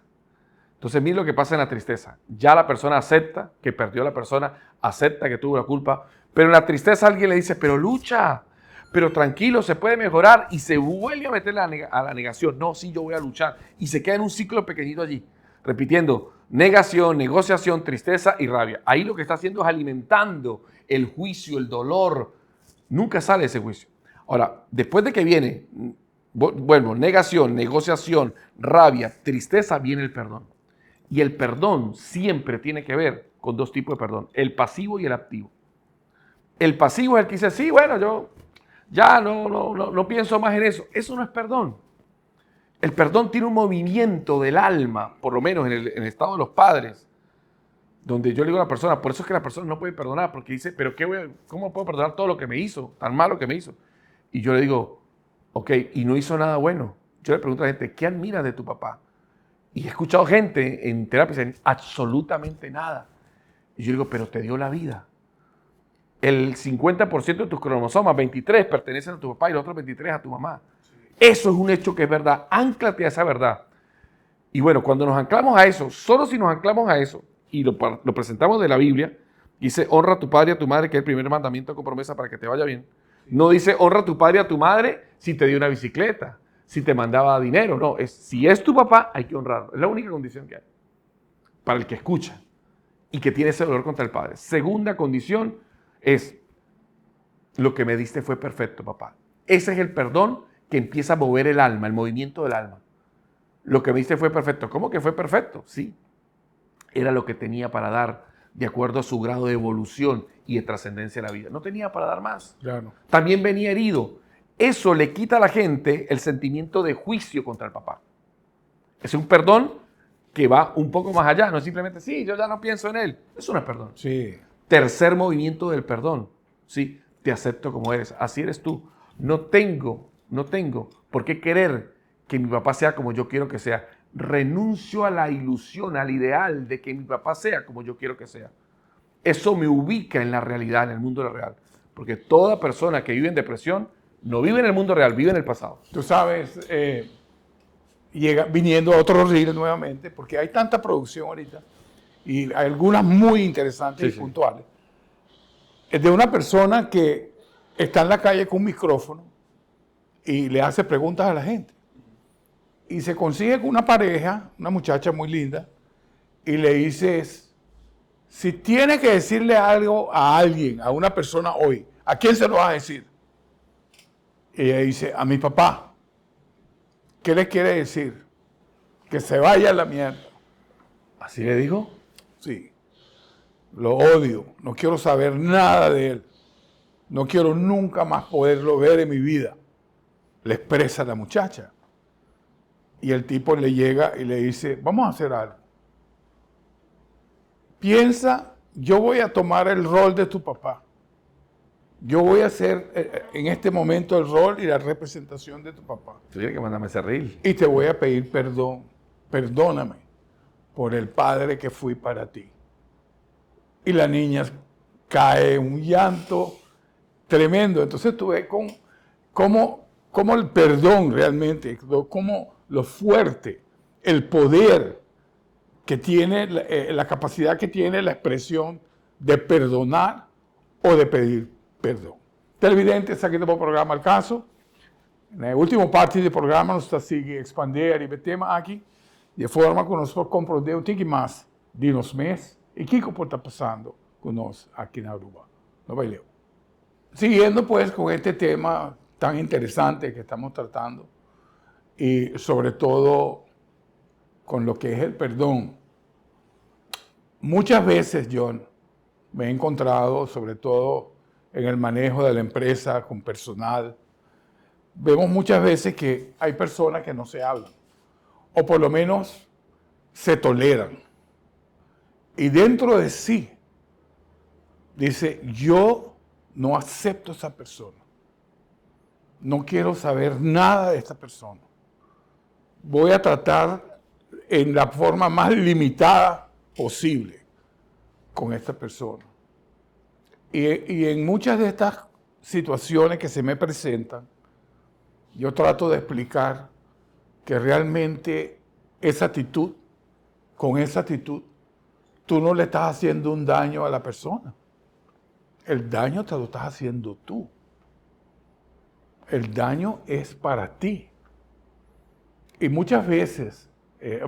Entonces, mira lo que pasa en la tristeza. Ya la persona acepta que perdió la persona, acepta que tuvo la culpa, pero en la tristeza alguien le dice, pero lucha, pero tranquilo, se puede mejorar, y se vuelve a meter a la negación. No, sí, yo voy a luchar. Y se queda en un ciclo pequeñito allí, repitiendo negación, negociación, tristeza y rabia. Ahí lo que está haciendo es alimentando el juicio, el dolor. Nunca sale ese juicio. Ahora, después de que viene, bueno, negación, negociación, rabia, tristeza, viene el perdón. Y el perdón siempre tiene que ver con dos tipos de perdón, el pasivo y el activo. El pasivo es el que dice, sí, bueno, yo ya no pienso más en eso. Eso no es perdón. El perdón tiene un movimiento del alma, por lo menos en el estado de los padres, donde yo le digo a la persona, por eso es que la persona no puede perdonar, porque dice, pero ¿cómo puedo perdonar todo lo que me hizo, tan malo que me hizo? Y yo le digo, ok, y no hizo nada bueno. Yo le pregunto a la gente, ¿qué admiras de tu papá? Y he escuchado gente en terapia que dicen, absolutamente nada. Y yo digo, pero te dio la vida. El 50% de tus cromosomas, 23, pertenecen a tu papá y los otros 23 a tu mamá. Eso es un hecho que es verdad. Ánclate a esa verdad. Y bueno, cuando nos anclamos a eso, solo si nos anclamos a eso, y lo presentamos de la Biblia, dice, honra a tu padre y a tu madre, que es el primer mandamiento con promesa para que te vaya bien. No dice, honra a tu padre y a tu madre si te dio una bicicleta, si te mandaba dinero. No, si es tu papá, hay que honrarlo. Es la única condición que hay para el que escucha y que tiene ese dolor contra el padre. Segunda condición es, lo que me diste fue perfecto, papá. Ese es el perdón que empieza a mover el alma, el movimiento del alma. Lo que me diste fue perfecto. ¿Cómo que fue perfecto? Sí. Era lo que tenía para dar de acuerdo a su grado de evolución y de trascendencia de la vida. No tenía para dar más. Claro. También venía herido. Eso le quita a la gente el sentimiento de juicio contra el papá. Es un perdón que va un poco más allá. No es simplemente, sí, yo ya no pienso en él. Eso no es perdón. Sí. Tercer movimiento del perdón. ¿Sí? te acepto como eres, así eres tú. No tengo por qué querer que mi papá sea como yo quiero que sea. Renuncio a la ilusión, al ideal de que mi papá sea como yo quiero que sea. Eso me ubica en la realidad, en el mundo real. Porque toda persona que vive en depresión no vive en el mundo real, vive en el pasado. Tú sabes, viniendo a otro reel nuevamente, porque hay tanta producción ahorita, y hay algunas muy interesantes y puntuales. Es de una persona que está en la calle con un micrófono y le hace preguntas a la gente. Y se consigue con una pareja, una muchacha muy linda, y le dices, si tiene que decirle algo a alguien, a una persona hoy, ¿a quién se lo vas a decir? Y ella dice, a mi papá. ¿Qué le quiere decir? Que se vaya a la mierda. ¿Así le dijo? Sí. Lo odio. No quiero saber nada de él. No quiero nunca más poderlo ver en mi vida. Le expresa la muchacha. Y el tipo le llega y le dice, vamos a hacer algo. Piensa, yo voy a tomar el rol de tu papá. Yo voy a hacer en este momento el rol y la representación de tu papá. Tú tienes que mandarme ese reel. Y te voy a pedir perdón. Perdóname por el padre que fui para ti. Y la niña cae en un llanto tremendo. Entonces tú ves cómo el perdón realmente, cómo lo fuerte, el poder que tiene, la capacidad que tiene la expresión de perdonar o de pedir perdón. Televidentes, aqui do programa El Caso. Na última parte do programa, nós estamos expandir o tema aqui, de forma que nós podemos compreender um pouco mais de nos mês e o que está passando conosco aqui na Aruba. No baileu. Siguiendo pues con este tema tan interesante que estamos tratando y sobre todo con lo que es el perdón. Muchas veces, John, me he encontrado, sobre todo en el manejo de la empresa con personal, vemos muchas veces que hay personas que no se hablan, o por lo menos se toleran. Y dentro de sí, dice, yo no acepto a esa persona. No quiero saber nada de esta persona. Voy a tratar en la forma más limitada posible con esta persona. Y en muchas de estas situaciones que se me presentan, yo trato de explicar que realmente con esa actitud, tú no le estás haciendo un daño a la persona. El daño te lo estás haciendo tú. El daño es para ti. Y muchas veces,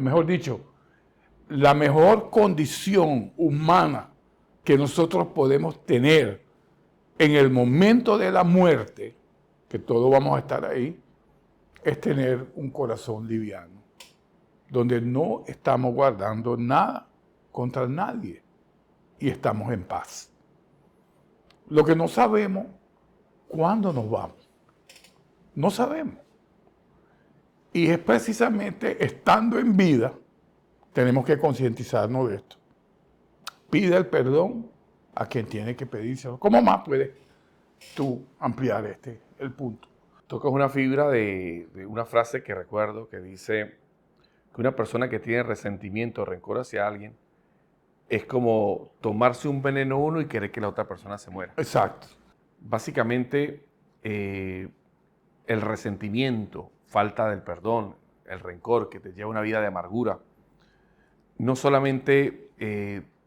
mejor dicho, la mejor condición humana que nosotros podemos tener en el momento de la muerte, que todos vamos a estar ahí, es tener un corazón liviano, donde no estamos guardando nada contra nadie y estamos en paz. Lo que no sabemos, ¿cuándo nos vamos? No sabemos. Y es precisamente estando en vida, tenemos que concientizarnos de esto. Pide el perdón a quien tiene que pedírselo. ¿Cómo más puedes tú ampliar el punto? Tocas una fibra de una frase que recuerdo que dice que una persona que tiene resentimiento o rencor hacia alguien es como tomarse un veneno uno y querer que la otra persona se muera. Exacto. Básicamente, el resentimiento, falta del perdón, el rencor que te lleva a una vida de amargura, no solamente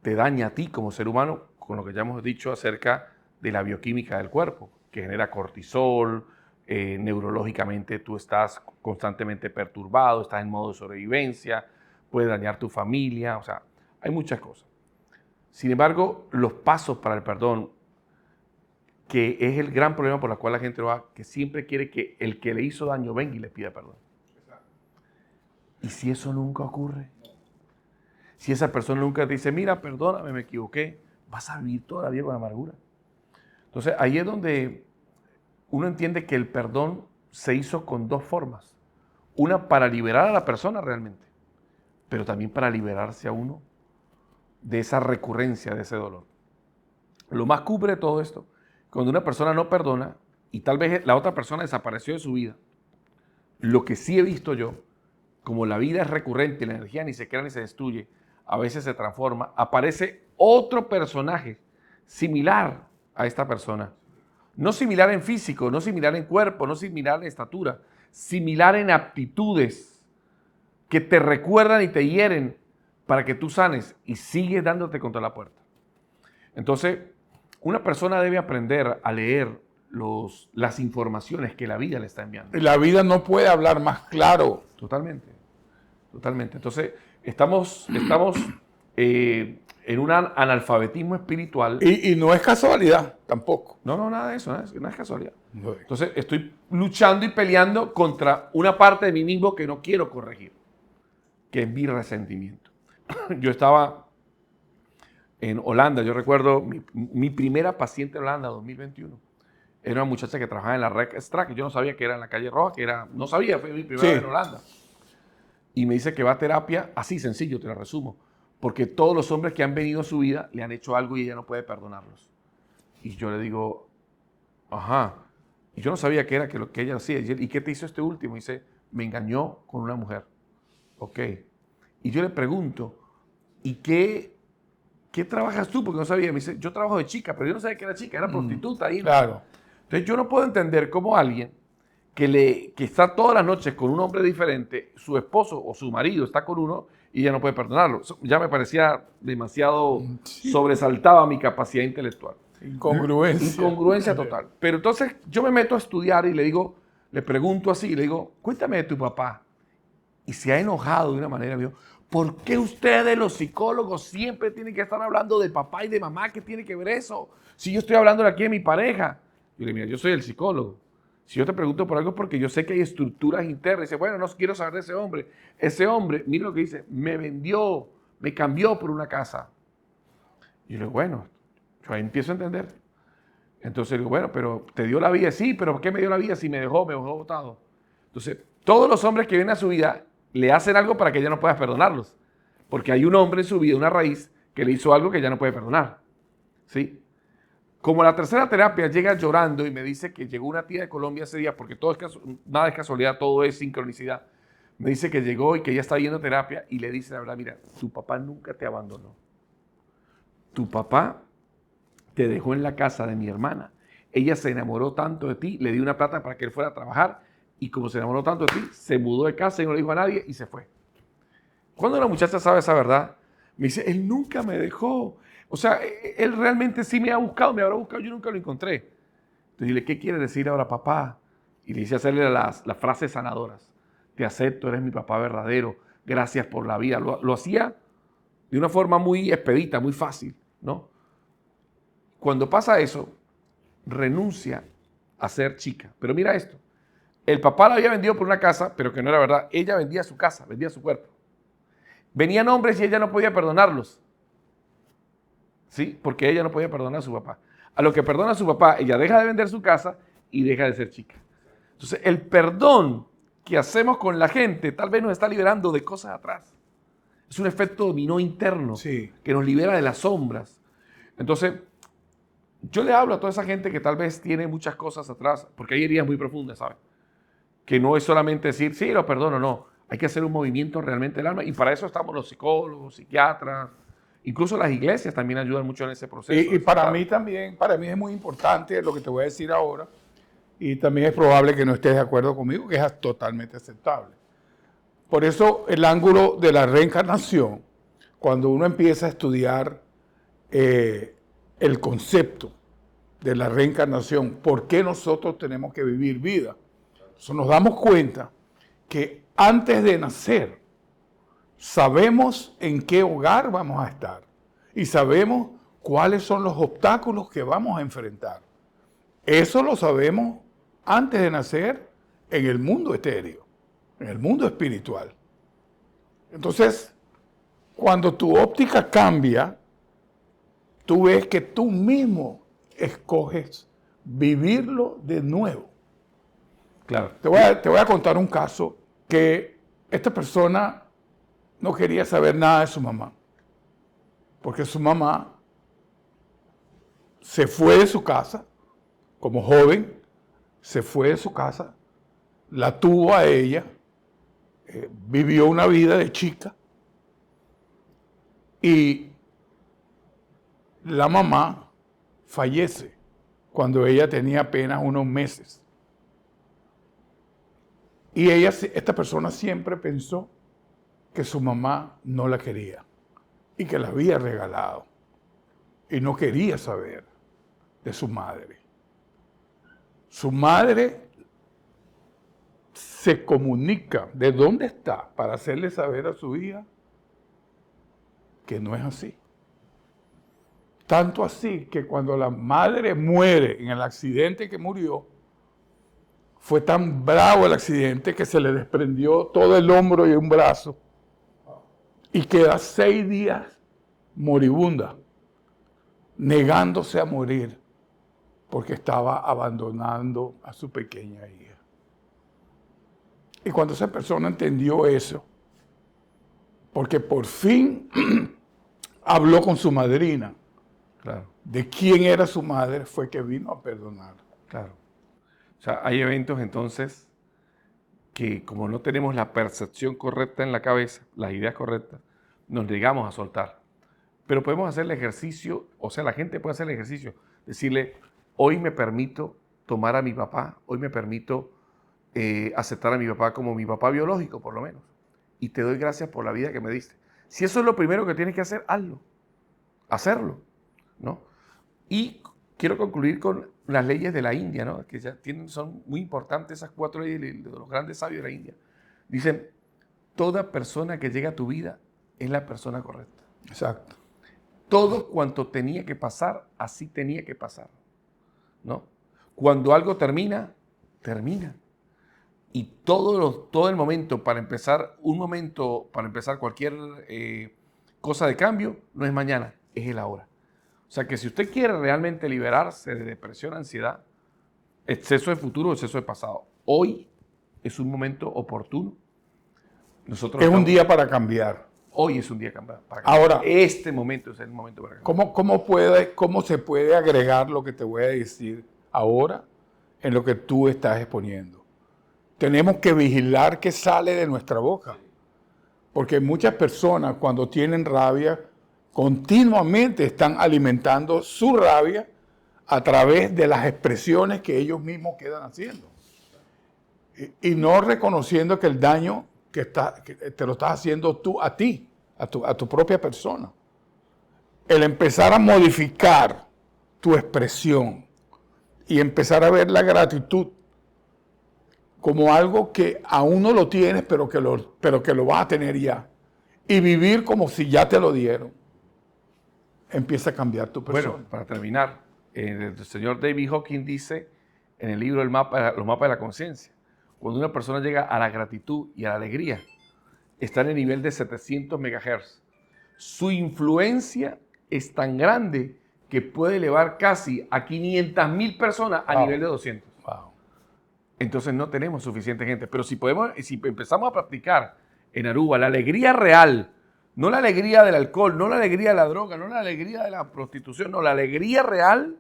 te daña a ti como ser humano, con lo que ya hemos dicho acerca de la bioquímica del cuerpo, que genera cortisol, neurológicamente tú estás constantemente perturbado, estás en modo de sobrevivencia, puede dañar tu familia, o sea, hay muchas cosas. Sin embargo, los pasos para el perdón, que es el gran problema por el cual la gente lo hace, que siempre quiere que el que le hizo daño venga y le pida perdón. ¿Y si eso nunca ocurre? Si esa persona nunca te dice, mira, perdóname, me equivoqué, vas a vivir toda la vida con amargura. Entonces, ahí es donde uno entiende que el perdón se hizo con dos formas. Una para liberar a la persona realmente, pero también para liberarse a uno de esa recurrencia, de ese dolor. Lo más cubre de todo esto, cuando una persona no perdona y tal vez la otra persona desapareció de su vida, lo que sí he visto yo, como la vida es recurrente, la energía ni se crea ni se destruye, a veces se transforma, aparece otro personaje similar a esta persona. No similar en físico, no similar en cuerpo, no similar en estatura, similar en aptitudes que te recuerdan y te hieren para que tú sanes y sigues dándote contra la puerta. Entonces, una persona debe aprender a leer las informaciones que la vida le está enviando. La vida no puede hablar más claro. Totalmente, totalmente. Entonces, estamos en un analfabetismo espiritual. Y no es casualidad tampoco. No, nada de eso, no es casualidad. Entonces, estoy luchando y peleando contra una parte de mí mismo que no quiero corregir, que es mi resentimiento. Yo estaba en Holanda, yo recuerdo mi primera paciente en Holanda, 2021. Era una muchacha que trabajaba en la Rijksstraat, que yo no sabía que era en la calle Roja, no sabía, fue mi primera vez en Holanda. Y me dice que va a terapia, así sencillo, te lo resumo, porque todos los hombres que han venido a su vida le han hecho algo y ella no puede perdonarlos. Y yo le digo, ajá, y yo no sabía qué era lo que ella hacía. ¿Y qué te hizo este último? Y dice, me engañó con una mujer. Ok. Y yo le pregunto, ¿y qué trabajas tú? Porque no sabía. Me dice, yo trabajo de chica, pero yo no sabía que era chica, era prostituta. Ahí, claro. Entonces yo no puedo entender cómo alguien que está todas las noches con un hombre diferente, su esposo o su marido está con uno y ella no puede perdonarlo. Eso ya me parecía demasiado, sobresaltaba mi capacidad intelectual. Incongruencia. Incongruencia total. Pero entonces yo me meto a estudiar y le pregunto así, le digo, cuéntame de tu papá. Y se ha enojado de una manera, me dijo, ¿por qué ustedes los psicólogos siempre tienen que estar hablando de papá y de mamá? ¿Qué tiene que ver eso? Si yo estoy hablando aquí de mi pareja. Y le digo, mira, yo soy el psicólogo. Si yo te pregunto por algo es porque yo sé que hay estructuras internas. Y dice, bueno, no quiero saber de ese hombre. Ese hombre, mira lo que dice, me vendió, me cambió por una casa. Y yo le digo, bueno, yo ahí empiezo a entender. Entonces le digo, bueno, pero te dio la vida. Sí, pero ¿por qué me dio la vida si me dejó botado? Entonces, todos los hombres que vienen a su vida le hacen algo para que ella no pueda perdonarlos. Porque hay un hombre en su vida, una raíz, que le hizo algo que ella no puede perdonar. ¿Sí? Como la tercera terapia llega llorando y me dice que llegó una tía de Colombia ese día, porque nada es casualidad, todo es sincronicidad. Me dice que llegó y que ella está yendo a terapia y le dice la verdad, mira, tu papá nunca te abandonó. Tu papá te dejó en la casa de mi hermana. Ella se enamoró tanto de ti, le dio una plata para que él fuera a trabajar y como se enamoró tanto de ti, se mudó de casa y no le dijo a nadie y se fue. Cuando la muchacha sabe esa verdad, me dice, él nunca me dejó. O sea, él realmente sí me habrá buscado, yo nunca lo encontré. Entonces dile, ¿qué quiere decir ahora papá? Y le hice hacerle las frases sanadoras. Te acepto, eres mi papá verdadero, gracias por la vida. Lo hacía de una forma muy expedita, muy fácil, ¿no? Cuando pasa eso, renuncia a ser chica. Pero mira esto, el papá la había vendido por una casa, pero que no era verdad. Ella vendía su casa, vendía su cuerpo. Venían hombres y ella no podía perdonarlos. ¿Sí? Porque ella no podía perdonar a su papá. A lo que perdona a su papá, ella deja de vender su casa y deja de ser chica. Entonces, el perdón que hacemos con la gente tal vez nos está liberando de cosas atrás. Es un efecto dominó interno que nos libera de las sombras. Entonces, yo le hablo a toda esa gente que tal vez tiene muchas cosas atrás, porque hay heridas muy profundas, ¿sabes? Que no es solamente decir, sí, lo perdono, no. Hay que hacer un movimiento realmente del alma y para eso estamos los psicólogos, psiquiatras, incluso las iglesias también ayudan mucho en ese proceso. Y para mí también, para mí es muy importante lo que te voy a decir ahora y también es probable que no estés de acuerdo conmigo, que es totalmente aceptable. Por eso el ángulo de la reencarnación, cuando uno empieza a estudiar el concepto de la reencarnación, por qué nosotros tenemos que vivir vida, entonces nos damos cuenta que antes de nacer sabemos en qué hogar vamos a estar y sabemos cuáles son los obstáculos que vamos a enfrentar. Eso lo sabemos antes de nacer en el mundo etéreo, en el mundo espiritual. Entonces, cuando tu óptica cambia, tú ves que tú mismo escoges vivirlo de nuevo. Claro. Te voy a contar un caso que esta persona no quería saber nada de su mamá, porque su mamá se fue de su casa como joven, se fue de su casa, la tuvo a ella, vivió una vida de chica y la mamá fallece cuando ella tenía apenas unos meses. Y esta persona siempre pensó que su mamá no la quería y que la había regalado y no quería saber de su madre. Su madre se comunica de dónde está para hacerle saber a su hija que no es así. Tanto así que cuando la madre muere en el accidente que murió, fue tan bravo el accidente que se le desprendió todo el hombro y un brazo y queda 6 días moribunda, negándose a morir porque estaba abandonando a su pequeña hija. Y cuando esa persona entendió eso, porque por fin habló con su madrina, Claro, de quién era su madre, fue que vino a perdonar. claro. O sea, hay eventos entonces que como no tenemos la percepción correcta en la cabeza, las ideas correctas, nos negamos a soltar. Pero podemos hacer el ejercicio, o sea, la gente puede hacer el ejercicio, decirle, hoy me permito tomar a mi papá, hoy me permito aceptar a mi papá como mi papá biológico, por lo menos. Y te doy gracias por la vida que me diste. Si eso es lo primero que tienes que hacer, hazlo. Hacerlo, ¿no? Y quiero concluir con las leyes de la India, ¿no? Que ya son muy importantes esas 4 leyes de los grandes sabios de la India. Dicen, toda persona que llega a tu vida es la persona correcta. Exacto. Todo cuanto tenía que pasar, así tenía que pasar, ¿no? Cuando algo termina, termina. Y todo el momento para empezar, cualquier cosa de cambio, no es mañana, es el ahora. O sea que si usted quiere realmente liberarse de depresión, ansiedad, exceso de futuro, exceso de pasado, hoy es un momento oportuno. Es un día para cambiar. Hoy es un día para cambiar. Ahora, este momento es el momento para cambiar. ¿Cómo se puede agregar lo que te voy a decir ahora en lo que tú estás exponiendo? Tenemos que vigilar qué sale de nuestra boca. Porque muchas personas cuando tienen rabia, continuamente están alimentando su rabia a través de las expresiones que ellos mismos quedan haciendo. Y no reconociendo que el daño que te lo estás haciendo tú a ti, a tu propia persona. El empezar a modificar tu expresión y empezar a ver la gratitud como algo que aún no lo tienes, pero que lo vas a tener ya. Y vivir como si ya te lo dieron. Empieza a cambiar tu persona. Bueno, para terminar, el señor David Hawkins dice en el libro Los mapas de la conciencia, cuando una persona llega a la gratitud y a la alegría, está en el nivel de 700 MHz. Su influencia es tan grande que puede elevar casi a 500.000 personas a nivel de 200. Wow. Entonces no tenemos suficiente gente. Pero si empezamos a practicar en Aruba la alegría real, no la alegría del alcohol, no la alegría de la droga, no la alegría de la prostitución, no, la alegría real.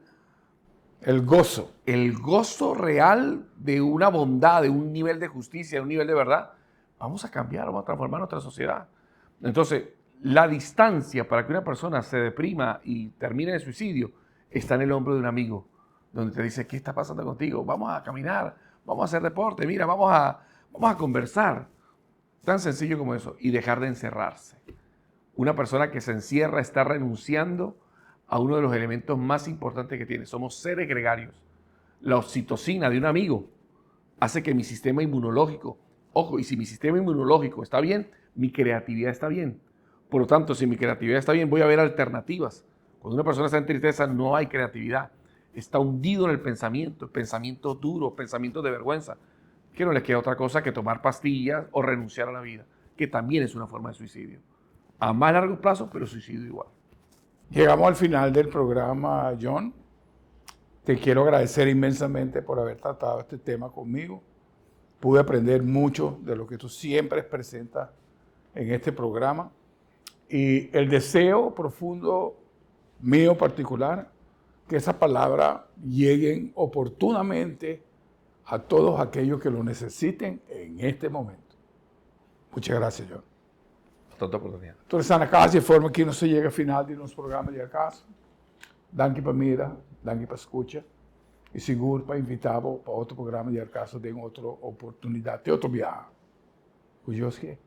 El gozo. El gozo real de una bondad, de un nivel de justicia, de un nivel de verdad. Vamos a cambiar, vamos a transformar nuestra sociedad. Entonces, la distancia para que una persona se deprima y termine en suicidio está en el hombro de un amigo, donde te dice, ¿qué está pasando contigo? Vamos a caminar, vamos a hacer deporte, mira, vamos a conversar. Tan sencillo como eso. Y dejar de encerrarse. Una persona que se encierra está renunciando a uno de los elementos más importantes que tiene. Somos seres gregarios. La oxitocina de un amigo hace que mi sistema inmunológico, ojo, y si mi sistema inmunológico está bien, mi creatividad está bien. Por lo tanto, si mi creatividad está bien, voy a ver alternativas. Cuando una persona está en tristeza, no hay creatividad. Está hundido en el pensamiento duro, pensamiento de vergüenza, que no les queda otra cosa que tomar pastillas o renunciar a la vida, que también es una forma de suicidio. A más largo plazo, pero suicidio igual. Llegamos al final del programa, John. Te quiero agradecer inmensamente por haber tratado este tema conmigo. Pude aprender mucho de lo que tú siempre presentas en este programa. Y el deseo profundo mío particular que esa palabra lleguen oportunamente a todos aquellos que lo necesiten en este momento. Muchas gracias, John. Hasta otra oportunidad. Então, está na casa, de forma que não se chega ao final de nosso programa de acaso. Danke para mira, danke para escuta. E seguro para invitar para outro programa de acaso, de outra oportunidade, de outro viagem. O Deus que